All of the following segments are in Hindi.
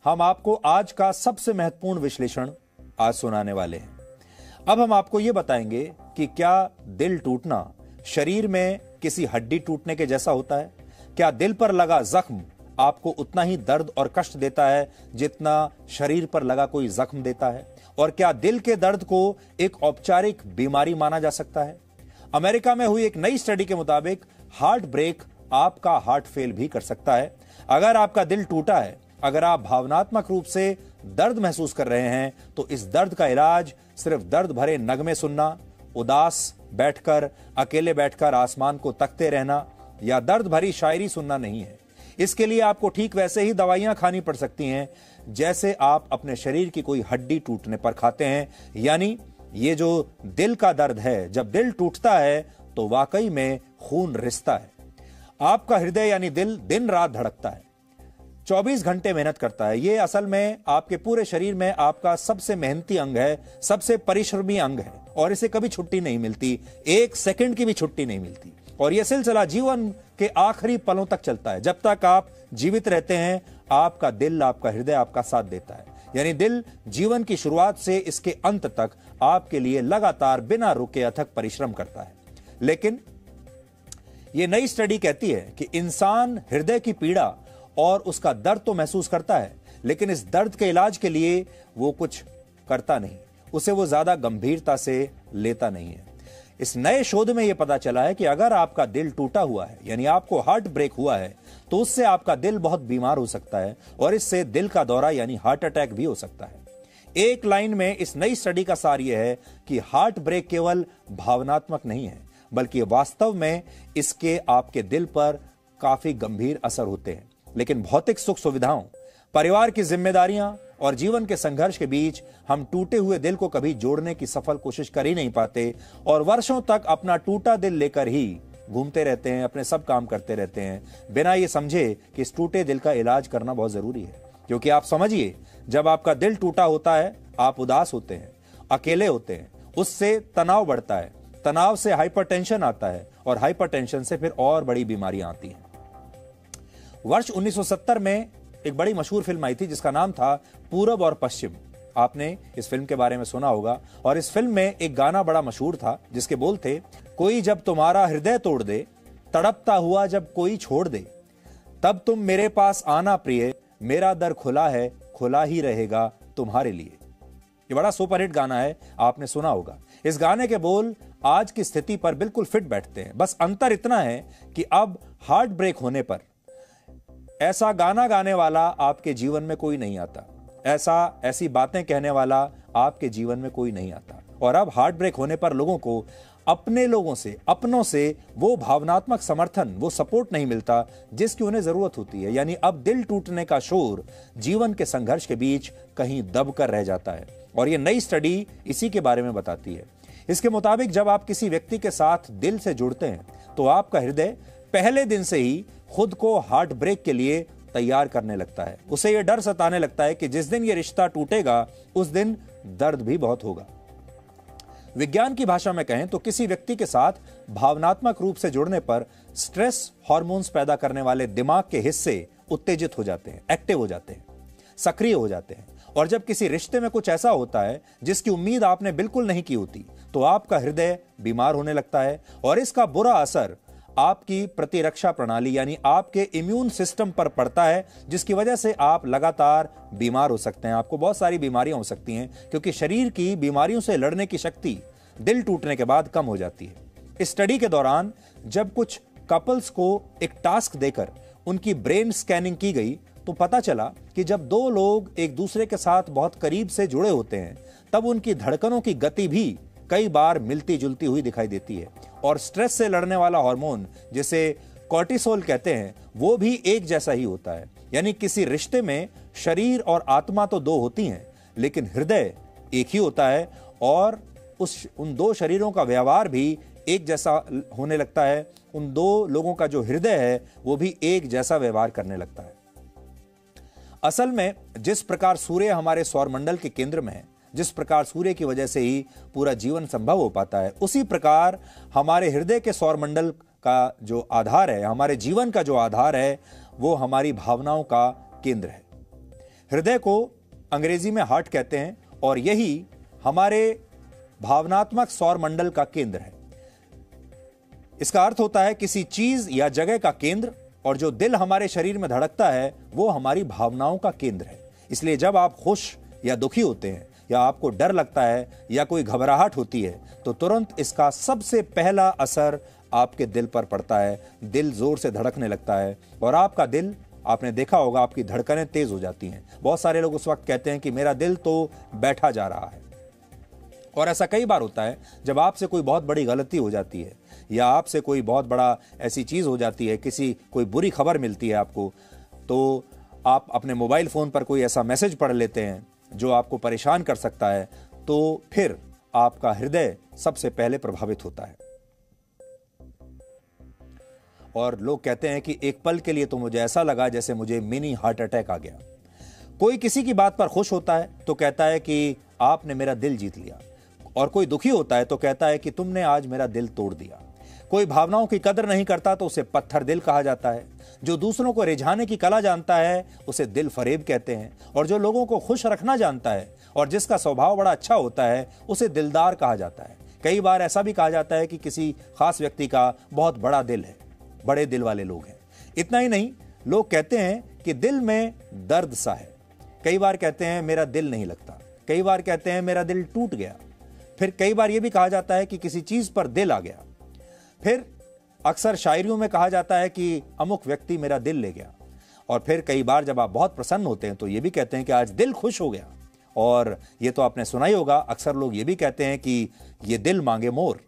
हम आपको आज का सबसे महत्वपूर्ण विश्लेषण आज सुनाने वाले हैं। अब हम आपको यह बताएंगे कि क्या दिल टूटना शरीर में किसी हड्डी टूटने के जैसा होता है? क्या दिल पर लगा जख्म आपको उतना ही दर्द और कष्ट देता है जितना शरीर पर लगा कोई जख्म देता है? और क्या दिल के दर्द को एक औपचारिक बीमारी माना जा सकता है? अमेरिका में हुई एक नई स्टडी के मुताबिक हार्ट ब्रेक आपका हार्ट फेल भी कर सकता है। अगर आपका दिल टूटा है, अगर आप भावनात्मक रूप से दर्द महसूस कर रहे हैं, तो इस दर्द का इलाज सिर्फ दर्द भरे नगमे सुनना, उदास बैठकर, अकेले बैठकर आसमान को तकते रहना या दर्द भरी शायरी सुनना नहीं है। इसके लिए आपको ठीक वैसे ही दवाइयां खानी पड़ सकती हैं जैसे आप अपने शरीर की कोई हड्डी टूटने पर खाते हैं। यानी ये जो दिल का दर्द है, जब दिल टूटता है तो वाकई में खून रिसता है। आपका हृदय यानी दिल दिन रात धड़कता है, 24 घंटे मेहनत करता है। ये असल में आपके पूरे शरीर में आपका सबसे मेहनती अंग है, सबसे परिश्रमी अंग है और इसे कभी छुट्टी नहीं मिलती, एक सेकंड की भी छुट्टी नहीं मिलती। और यह सिलसिला जीवन के आखिरी पलों तक चलता है। जब तक आप जीवित रहते हैं, आपका दिल, आपका हृदय आपका साथ देता है। यानी दिल जीवन की शुरुआत से इसके अंत तक आपके लिए लगातार बिना रुके अथक परिश्रम करता है। लेकिन यह नई स्टडी कहती है कि इंसान हृदय की पीड़ा और उसका दर्द तो महसूस करता है, लेकिन इस दर्द के इलाज के लिए वो कुछ करता नहीं, उसे वो ज्यादा गंभीरता से लेता नहीं है। इस नए शोध में यह पता चला है कि अगर आपका दिल टूटा हुआ है, यानी आपको हार्ट ब्रेक हुआ है, तो उससे आपका दिल बहुत बीमार हो सकता है और इससे दिल का दौरा यानी हार्ट अटैक भी हो सकता है। एक लाइन में इस नई स्टडी का सार यह है कि हार्ट ब्रेक केवल भावनात्मक नहीं है, बल्कि वास्तव में इसके आपके दिल पर काफी गंभीर असर होते हैं। लेकिन भौतिक सुख सुविधाओं, परिवार की जिम्मेदारियां और जीवन के संघर्ष के बीच हम टूटे हुए दिल को कभी जोड़ने की सफल कोशिश कर ही नहीं पाते और वर्षों तक अपना टूटा दिल लेकर ही घूमते रहते हैं, अपने सब काम करते रहते हैं, बिना ये समझे कि इस टूटे दिल का इलाज करना बहुत जरूरी है। क्योंकि आप समझिए, जब आपका दिल टूटा होता है, आप उदास होते हैं, अकेले होते हैं, उससे तनाव बढ़ता है, तनाव से हाइपरटेंशन आता है और हाइपरटेंशन से फिर और बड़ी बीमारियां आती हैं। वर्ष 1970 में एक बड़ी मशहूर फिल्म आई थी जिसका नाम था पूरब और पश्चिम। आपने इस फिल्म के बारे में सुना होगा। और इस फिल्म में एक गाना बड़ा मशहूर था जिसके बोल थे, कोई जब तुम्हारा हृदय तोड़ दे, तड़पता हुआ जब कोई छोड़ दे, तब तुम मेरे पास आना प्रिय, मेरा दर खुला है, खुला ही रहेगा तुम्हारे लिए। ये बड़ा सुपरहिट गाना है, आपने सुना होगा। इस गाने के बोल आज की स्थिति पर बिल्कुल फिट बैठते हैं। बस अंतर इतना है कि अब हार्ट ब्रेक होने पर ऐसा गाना गाने वाला आपके जीवन में कोई नहीं आता, ऐसी बातें कहने वाला आपके जीवन में कोई नहीं आता। और अब हार्ट ब्रेक होने पर लोगों को अपने लोगों से, अपनों से वो भावनात्मक समर्थन, वो सपोर्ट नहीं मिलता जिसकी उन्हें जरूरत होती है। यानी अब दिल टूटने का शोर जीवन के संघर्ष के बीच कहीं दब कर रह जाता है। और ये नई स्टडी इसी के बारे में बताती है। इसके मुताबिक जब आप किसी व्यक्ति के साथ दिल से जुड़ते हैं, तो आपका हृदय पहले दिन से ही खुद को हार्ट ब्रेक के लिए तैयार करने लगता है। उसे यह डर सताने लगता है कि जिस दिन यह रिश्ता टूटेगा, उस दिन दर्द भी बहुत होगा। विज्ञान की भाषा में कहें तो किसी व्यक्ति के साथ भावनात्मक रूप से जुड़ने पर स्ट्रेस हार्मोन्स पैदा करने वाले दिमाग के हिस्से उत्तेजित हो जाते हैं, एक्टिव हो जाते हैं, सक्रिय हो जाते हैं। और जब किसी रिश्ते में कुछ ऐसा होता है जिसकी उम्मीद आपने बिल्कुल नहीं की होती, तो आपका हृदय बीमार होने लगता है और इसका बुरा असर आपकी प्रतिरक्षा प्रणाली यानी आपके इम्यून सिस्टम पर पड़ता है, जिसकी वजह से आप लगातार बीमार हो सकते हैं। आपको बहुत सारी बीमारियां हो सकती हैं क्योंकि शरीर की बीमारियों से लड़ने की शक्ति दिल टूटने के बाद कम हो जाती है। इस स्टडी के दौरान जब कुछ कपल्स को एक टास्क देकर उनकी ब्रेन स्कैनिंग की गई, तो पता चला कि जब दो लोग एक दूसरे के साथ बहुत करीब से जुड़े होते हैं, तब उनकी धड़कनों की गति भी कई बार मिलती जुलती हुई दिखाई देती है। और स्ट्रेस से लड़ने वाला हार्मोन, जिसे कॉर्टिसोल कहते हैं, वो भी एक जैसा ही होता है। यानी किसी रिश्ते में शरीर और आत्मा तो दो होती हैं, लेकिन हृदय एक ही होता है और उन दो शरीरों का व्यवहार भी एक जैसा होने लगता है। उन दो लोगों का जो हृदय है वो भी एक जैसा व्यवहार करने लगता है। असल में जिस प्रकार सूर्य हमारे सौरमंडल के केंद्र में है, जिस प्रकार सूर्य की वजह से ही पूरा जीवन संभव हो पाता है, उसी प्रकार हमारे हृदय के सौरमंडल का जो आधार है, हमारे जीवन का जो आधार है, वो हमारी भावनाओं का केंद्र है। हृदय को अंग्रेजी में हार्ट कहते हैं और यही हमारे भावनात्मक सौर मंडल का केंद्र है। इसका अर्थ होता है किसी चीज या जगह का केंद्र, और जो दिल हमारे शरीर में धड़कता है वो हमारी भावनाओं का केंद्र है। इसलिए जब आप खुश या दुखी होते हैं या आपको डर लगता है या कोई घबराहट होती है तो तुरंत इसका सबसे पहला असर आपके दिल पर पड़ता है। दिल जोर से धड़कने लगता है और आपका दिल, आपने देखा होगा, आपकी धड़कनें तेज हो जाती हैं। बहुत सारे लोग उस वक्त कहते हैं कि मेरा दिल तो बैठा जा रहा है। और ऐसा कई बार होता है जब आपसे कोई बहुत बड़ी गलती हो जाती है या आपसे कोई बहुत बड़ा ऐसी चीज हो जाती है, कोई बुरी खबर मिलती है आपको, तो आप अपने मोबाइल फोन पर कोई ऐसा मैसेज पढ़ लेते हैं जो आपको परेशान कर सकता है, तो फिर आपका हृदय सबसे पहले प्रभावित होता है। और लोग कहते हैं कि एक पल के लिए तो मुझे ऐसा लगा जैसे मुझे मिनी हार्ट अटैक आ गया। कोई किसी की बात पर खुश होता है तो कहता है कि आपने मेरा दिल जीत लिया, और कोई दुखी होता है तो कहता है कि तुमने आज मेरा दिल तोड़ दिया। कोई भावनाओं की कदर नहीं करता तो उसे पत्थर दिल कहा जाता है। जो दूसरों को रिझाने की कला जानता है उसे दिल फरेब कहते हैं, और जो लोगों को खुश रखना जानता है और जिसका स्वभाव बड़ा अच्छा होता है उसे दिलदार कहा जाता है। कई बार ऐसा भी कहा जाता है कि किसी खास व्यक्ति का बहुत बड़ा दिल है, बड़े दिल वाले लोग हैं। इतना ही नहीं, लोग कहते हैं कि दिल में दर्द सा है। कई बार कहते हैं मेरा दिल नहीं लगता, कई बार कहते हैं मेरा दिल टूट गया, फिर कई बार यह भी कहा जाता है कि किसी चीज पर दिल आ गया। फिर अक्सर शायरियों में कहा जाता है कि अमुक व्यक्ति मेरा दिल ले गया। और फिर कई बार जब आप बहुत प्रसन्न होते हैं तो ये भी कहते हैं कि आज दिल खुश हो गया। और ये तो आपने सुना ही होगा, अक्सर लोग ये भी कहते हैं कि ये दिल मांगे मोर,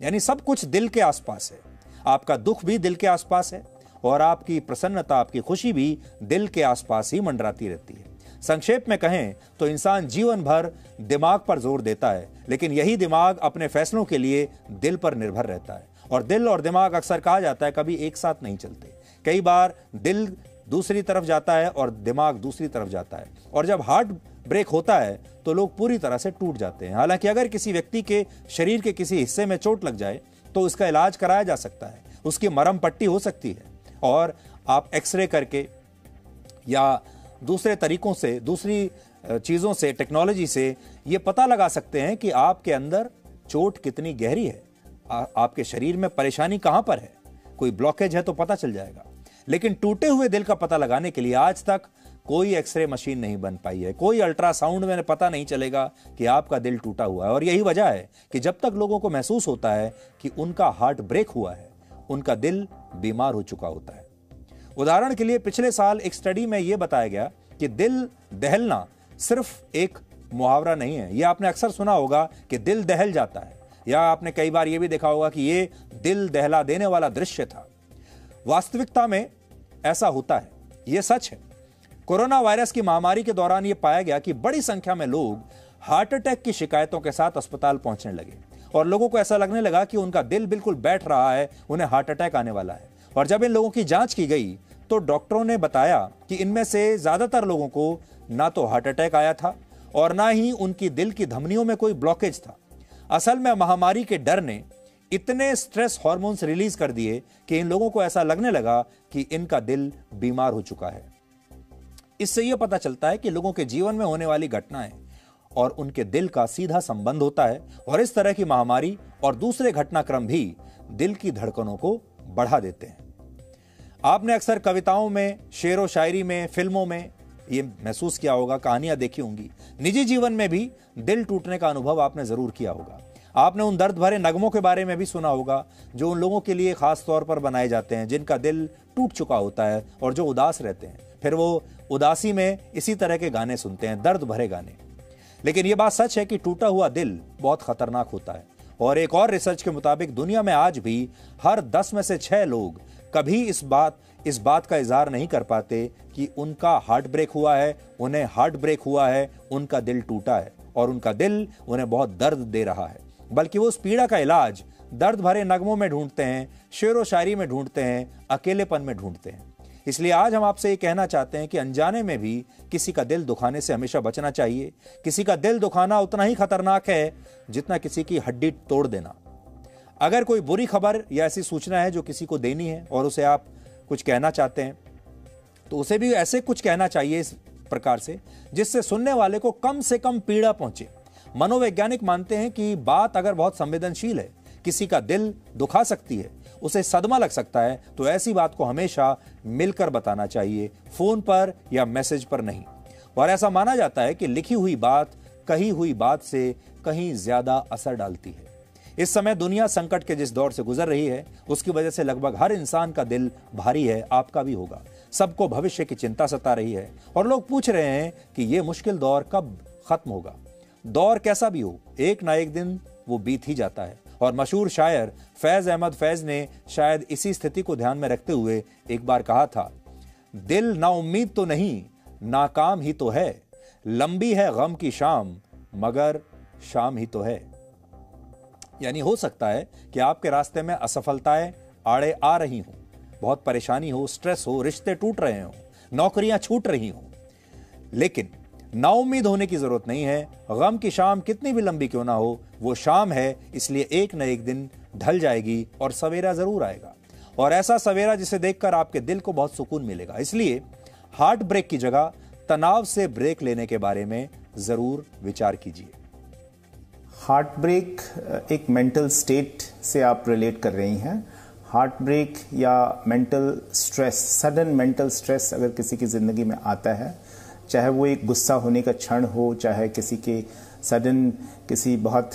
यानी सब कुछ दिल के आसपास है। आपका दुख भी दिल के आसपास है और आपकी प्रसन्नता, आपकी खुशी भी दिल के आसपास ही मंडराती रहती है। संक्षेप में कहें तो इंसान जीवन भर दिमाग पर जोर देता है, लेकिन यही दिमाग अपने फैसलों के लिए दिल पर निर्भर रहता है। और दिल और दिमाग, अक्सर कहा जाता है, कभी एक साथ नहीं चलते। कई बार दिल दूसरी तरफ जाता है और दिमाग दूसरी तरफ जाता है, और जब हार्ट ब्रेक होता है तो लोग पूरी तरह से टूट जाते हैं। हालांकि अगर किसी व्यक्ति के शरीर के किसी हिस्से में चोट लग जाए तो उसका इलाज कराया जा सकता है, उसकी मरहम पट्टी हो सकती है, और आप एक्सरे करके या दूसरे तरीकों से, दूसरी चीज़ों से, टेक्नोलॉजी से ये पता लगा सकते हैं कि आपके अंदर चोट कितनी गहरी है, आपके शरीर में परेशानी कहां पर है। कोई ब्लॉकेज है तो पता चल जाएगा। लेकिन टूटे हुए दिल का पता लगाने के लिए आज तक कोई एक्सरे मशीन नहीं बन पाई है, कोई अल्ट्रासाउंड में पता नहीं चलेगा कि आपका दिल टूटा हुआ है। और यही वजह है कि जब तक लोगों को महसूस होता है कि उनका हार्ट ब्रेक हुआ है, उनका दिल बीमार हो चुका होता है। उदाहरण के लिए पिछले साल एक स्टडी में यह बताया गया कि दिल दहलना सिर्फ एक मुहावरा नहीं है। यह आपने अक्सर सुना होगा कि दिल दहल जाता है, या आपने कई बार यह भी देखा होगा कि यह दिल दहला देने वाला दृश्य था। वास्तविकता में ऐसा होता है, यह सच है। कोरोना वायरस की महामारी के दौरान यह पाया गया कि बड़ी संख्या में लोग हार्ट अटैक की शिकायतों के साथ अस्पताल पहुंचने लगे, और लोगों को ऐसा लगने लगा कि उनका दिल बिल्कुल बैठ रहा है, उन्हें हार्ट अटैक आने वाला है। और जब इन लोगों की जांच की गई तो डॉक्टरों ने बताया कि इनमें से ज्यादातर लोगों को ना तो हार्ट अटैक आया था और ना ही उनकी दिल की धमनियों में कोई ब्लॉकेज था। असल में महामारी के डर ने इतने स्ट्रेस हार्मोन्स रिलीज कर दिए कि इन लोगों को ऐसा लगने लगा कि इनका दिल बीमार हो चुका है। इससे यह पता चलता है कि लोगों के जीवन में होने वाली घटनाएं और उनके दिल का सीधा संबंध होता है, और इस तरह की महामारी और दूसरे घटनाक्रम भी दिल की धड़कनों को बढ़ा देते हैं। आपने अक्सर कविताओं में, शेरो शायरी में, फिल्मों में ये महसूस किया होगा, कहानियां देखी होंगी। निजी जीवन में भी दिल टूटने का अनुभव आपने जरूर किया होगा। आपने उन दर्द भरे नगमों के बारे में भी सुना होगा जो उन लोगों के लिए खास तौर पर बनाए जाते हैं जिनका दिल टूट चुका होता है और जो उदास रहते हैं। फिर वो उदासी में इसी तरह के गाने सुनते हैं, दर्द भरे गाने। लेकिन यह बात सच है कि टूटा हुआ दिल बहुत खतरनाक होता है, और एक और रिसर्च के मुताबिक दुनिया में आज भी हर 10 में से 6 लोग कभी इस बात का इजहार नहीं कर पाते कि उनका हार्ट ब्रेक हुआ है, उन्हें हार्ट ब्रेक हुआ है, उनका दिल टूटा है और उनका दिल उन्हें बहुत दर्द दे रहा है। बल्कि वो उस पीड़ा का इलाज दर्द भरे नगमों में ढूंढते हैं, शेरो शायरी में ढूंढते हैं, अकेलेपन में ढूंढते हैं। इसलिए आज हम आपसे ये कहना चाहते हैं कि अनजाने में भी किसी का दिल दुखाने से हमेशा बचना चाहिए। किसी का दिल दुखाना उतना ही खतरनाक है जितना किसी की हड्डी तोड़ देना। अगर कोई बुरी खबर या ऐसी सूचना है जो किसी को देनी है और उसे आप कुछ कहना चाहते हैं, तो उसे भी ऐसे कुछ कहना चाहिए इस प्रकार से जिससे सुनने वाले को कम से कम पीड़ा पहुंचे। मनोवैज्ञानिक मानते हैं कि बात अगर बहुत संवेदनशील है, किसी का दिल दुखा सकती है, उसे सदमा लग सकता है, तो ऐसी बात को हमेशा मिलकर बताना चाहिए, फोन पर या मैसेज पर नहीं। और ऐसा माना जाता है कि लिखी हुई बात कही हुई बात से कहीं ज्यादा असर डालती है। इस समय दुनिया संकट के जिस दौर से गुजर रही है, उसकी वजह से लगभग हर इंसान का दिल भारी है, आपका भी होगा। सबको भविष्य की चिंता सता रही है और लोग पूछ रहे हैं कि यह मुश्किल दौर कब खत्म होगा। दौर कैसा भी हो, एक ना एक दिन वो बीत ही जाता है। और मशहूर शायर फैज अहमद फैज ने शायद इसी स्थिति को ध्यान में रखते हुए एक बार कहा था, दिल ना उम्मीद तो नहीं, नाकाम ही तो है, लंबी है गम की शाम, मगर शाम ही तो है। यानी हो सकता है कि आपके रास्ते में असफलताएं आड़े आ रही हों, बहुत परेशानी हो, स्ट्रेस हो, रिश्ते टूट रहे हों, नौकरियां छूट रही हों, लेकिन नाउम्मीद होने की जरूरत नहीं है। गम की शाम कितनी भी लंबी क्यों ना हो, वो शाम है, इसलिए एक न एक दिन ढल जाएगी और सवेरा जरूर आएगा। और ऐसा सवेरा जिसे देखकर आपके दिल को बहुत सुकून मिलेगा। इसलिए हार्ट ब्रेक की जगह तनाव से ब्रेक लेने के बारे में जरूर विचार कीजिए। हार्ट ब्रेक एक मेंटल स्टेट से आप रिलेट कर रही हैं। हार्ट ब्रेक या mental stress, sudden mental stress अगर किसी की ज़िंदगी में आता है, चाहे वो एक गुस्सा होने का क्षण हो, चाहे किसी के सडन किसी बहुत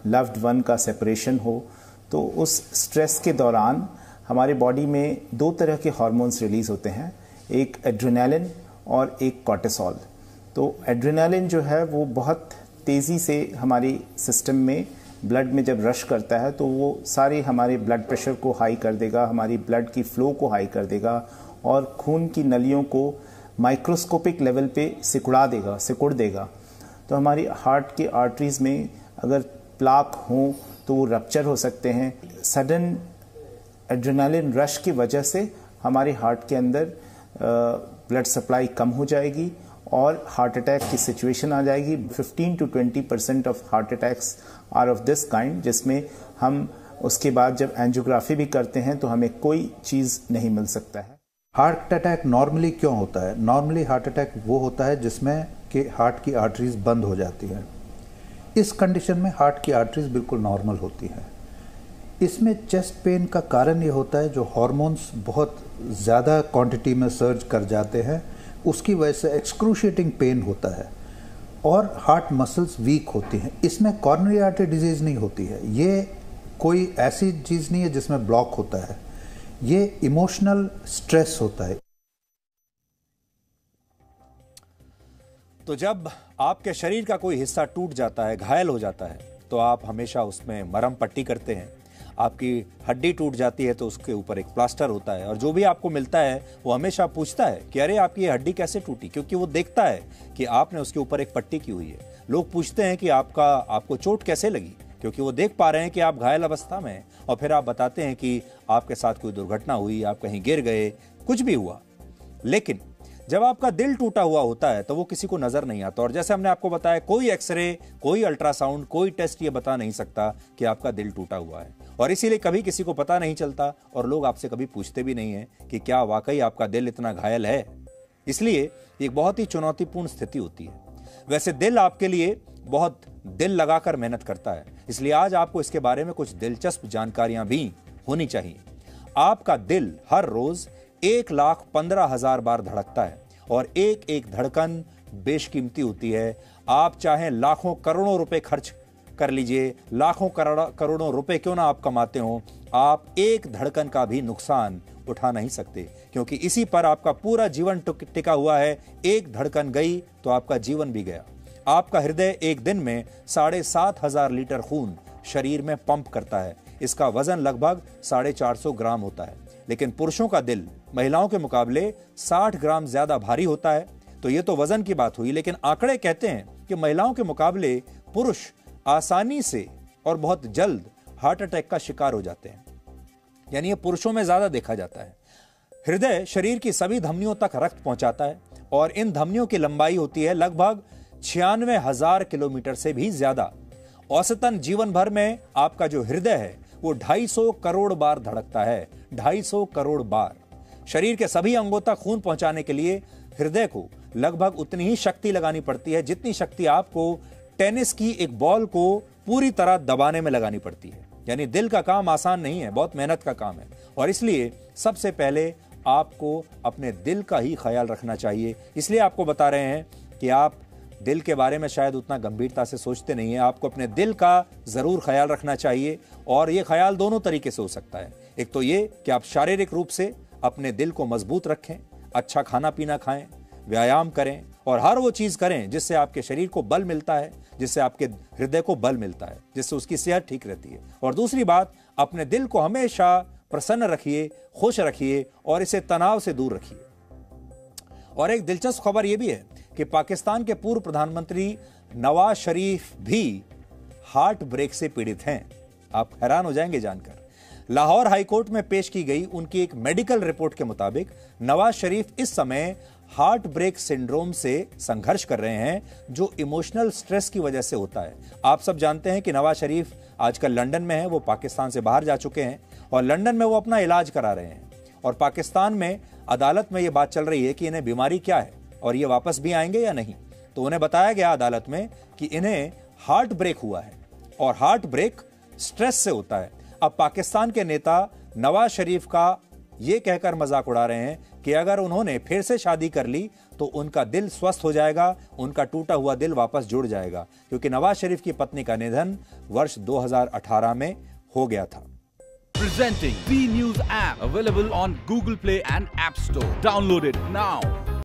लव्ड वन का सेपरेशन हो, तो उस स्ट्रेस के दौरान हमारे बॉडी में दो तरह के हार्मोन्स रिलीज होते हैं, एक एड्रेनालिन और एक कॉर्टिसोल। तो एड्रेनालिन जो है वो बहुत तेज़ी से हमारी सिस्टम में ब्लड में जब रश करता है तो वो सारे हमारे ब्लड प्रेशर को हाई कर देगा, हमारी ब्लड की फ्लो को हाई कर देगा और खून की नलियों को माइक्रोस्कोपिक लेवल पे सिकुड़ देगा। तो हमारी हार्ट के आर्टरीज में अगर प्लाक हो तो वो रप्चर हो सकते हैं। सडन एड्रेनालिन रश की वजह से हमारे हार्ट के अंदर ब्लड सप्लाई कम हो जाएगी और हार्ट अटैक की सिचुएशन आ जाएगी। 15 to 20% of heart attacks are of this kind, जिसमें हम उसके बाद जब एंजियोग्राफी भी करते हैं तो हमें कोई चीज़ नहीं मिल सकता है। हार्ट अटैक नॉर्मली क्यों होता है? नॉर्मली हार्ट अटैक वो होता है जिसमें कि हार्ट की आर्टरीज बंद हो जाती है। इस कंडीशन में हार्ट की आर्टरीज बिल्कुल नॉर्मल होती है। इसमें चेस्ट पेन का कारण ये होता है जो हार्मोन्स बहुत ज़्यादा क्वांटिटी में सर्ज कर जाते हैं, उसकी वजह से एक्सक्रूशिएटिंग पेन होता है और हार्ट मसल्स वीक होती हैं। इसमें कॉर्नरी आर्टरी डिजीज़ नहीं होती है, ये कोई ऐसी चीज़ नहीं है जिसमें ब्लॉक होता है, ये इमोशनल स्ट्रेस होता है। तो जब आपके शरीर का कोई हिस्सा टूट जाता है, घायल हो जाता है, तो आप हमेशा उसमें मरहम पट्टी करते हैं। आपकी हड्डी टूट जाती है तो उसके ऊपर एक प्लास्टर होता है और जो भी आपको मिलता है वो हमेशा पूछता है कि अरे आपकी ये हड्डी कैसे टूटी, क्योंकि वो देखता है कि आपने उसके ऊपर एक पट्टी की हुई है। लोग पूछते हैं कि आपको चोट कैसे लगी, क्योंकि वो देख पा रहे हैं कि आप घायल अवस्था में हैं और फिर आप बताते हैं कि आपके साथ कोई दुर्घटना हुई, आप कहीं गिर गए, कुछ भी हुआ। लेकिन जब आपका दिल टूटा हुआ होता है तो वो किसी को नजर नहीं आता। और जैसे हमने आपको बताया, कोई एक्सरे, कोई अल्ट्रासाउंड, कोई टेस्ट ये बता नहीं सकता कि आपका दिल टूटा हुआ है और इसीलिए कभी किसी को पता नहीं चलता और लोग आपसे कभी पूछते भी नहीं है कि क्या वाकई आपका दिल इतना घायल है। इसलिए एक बहुत ही चुनौतीपूर्ण स्थिति होती है। वैसे दिल आपके लिए बहुत दिल लगाकर मेहनत करता है, इसलिए आज आपको इसके बारे में कुछ दिलचस्प जानकारियां भी होनी चाहिए। आपका दिल हर रोज 1,15,000 बार धड़कता है और एक एक धड़कन बेशकीमती होती है। आप चाहें लाखों करोड़ों रुपए खर्च कर लीजिए, लाखों करोड़ों रुपए क्यों ना आप कमाते हो, आप एक धड़कन का भी नुकसान उठा नहीं सकते, क्योंकि इसी पर आपका पूरा जीवन टिका हुआ है। एक धड़कन गई तो आपका जीवन भी गया। आपका हृदय एक दिन में 7,500 लीटर खून शरीर में पंप करता है। इसका वजन लगभग 450 ग्राम होता है। लेकिन पुरुषों का दिल महिलाओं के मुकाबले 60 ग्राम ज्यादा भारी होता है। तो ये तो वजन की बात हुई, लेकिन आंकड़े कहते हैं कि महिलाओं के मुकाबले पुरुष आसानी से और बहुत जल्द हार्ट अटैक का शिकार हो जाते हैं, यानी ये पुरुषों में ज्यादा देखा जाता है। हृदय शरीर की सभी धमनियों तक रक्त पहुंचाता है और इन धमनियों की लंबाई होती है लगभग 96,000 किलोमीटर से भी ज्यादा। औसतन जीवन भर में आपका जो हृदय है वो 250 करोड़ बार धड़कता है, 250 करोड़ बार। शरीर के सभी अंगों तक खून पहुंचाने के लिए हृदय को लगभग उतनी ही शक्ति लगानी पड़ती है जितनी शक्ति आपको टेनिस की एक बॉल को पूरी तरह दबाने में लगानी पड़ती है। यानी दिल का काम आसान नहीं है, बहुत मेहनत का काम है। और इसलिए सबसे पहले आपको अपने दिल का ही ख्याल रखना चाहिए। इसलिए आपको बता रहे हैं कि आप दिल के बारे में शायद उतना गंभीरता से सोचते नहीं है। आपको अपने दिल का जरूर ख्याल रखना चाहिए, और यह ख्याल दोनों तरीके से हो सकता है। एक तो ये कि आप शारीरिक रूप से अपने दिल को मजबूत रखें, अच्छा खाना पीना खाएं, व्यायाम करें और हर वो चीज करें जिससे आपके शरीर को बल मिलता है, जिससे आपके हृदय को बल मिलता है, जिससे उसकी सेहत ठीक रहती है। और दूसरी बात, अपने दिल को हमेशा प्रसन्न रखिए, खुश रखिए और इसे तनाव से दूर रखिए। और एक दिलचस्प खबर यह भी है कि पाकिस्तान के पूर्व प्रधानमंत्री नवाज शरीफ भी हार्ट ब्रेक से पीड़ित हैं। आप हैरान हो जाएंगे जानकर। लाहौर हाईकोर्ट में पेश की गई उनकी एक मेडिकल रिपोर्ट के मुताबिक नवाज शरीफ इस समय हार्ट ब्रेक सिंड्रोम से संघर्ष कर रहे हैं, जो इमोशनल स्ट्रेस की वजह से होता है। आप सब जानते हैं कि नवाज शरीफ आजकल लंदन में है, वो पाकिस्तान से बाहर जा चुके हैं और लंदन में वो अपना इलाज करा रहे हैं। और पाकिस्तान में अदालत में ये बात चल रही है कि इन्हें बीमारी क्या है और ये वापस भी आएंगे या नहीं। तो उन्हें बताया गया अदालत में कि इन्हें हार्ट ब्रेक हुआ है और हार्ट ब्रेक स्ट्रेस से होता है। अब पाकिस्तान के नेता नवाज शरीफ का ये कहकर मजाक उड़ा रहे हैं कि अगर उन्होंने फिर से शादी कर ली तो उनका दिल स्वस्थ हो जाएगा, उनका टूटा हुआ दिल वापस जुड़ जाएगा, क्योंकि नवाज शरीफ की पत्नी का निधन वर्ष 2018 में हो गया था। Presenting B News app, available on Google Play and App Store. Download it now.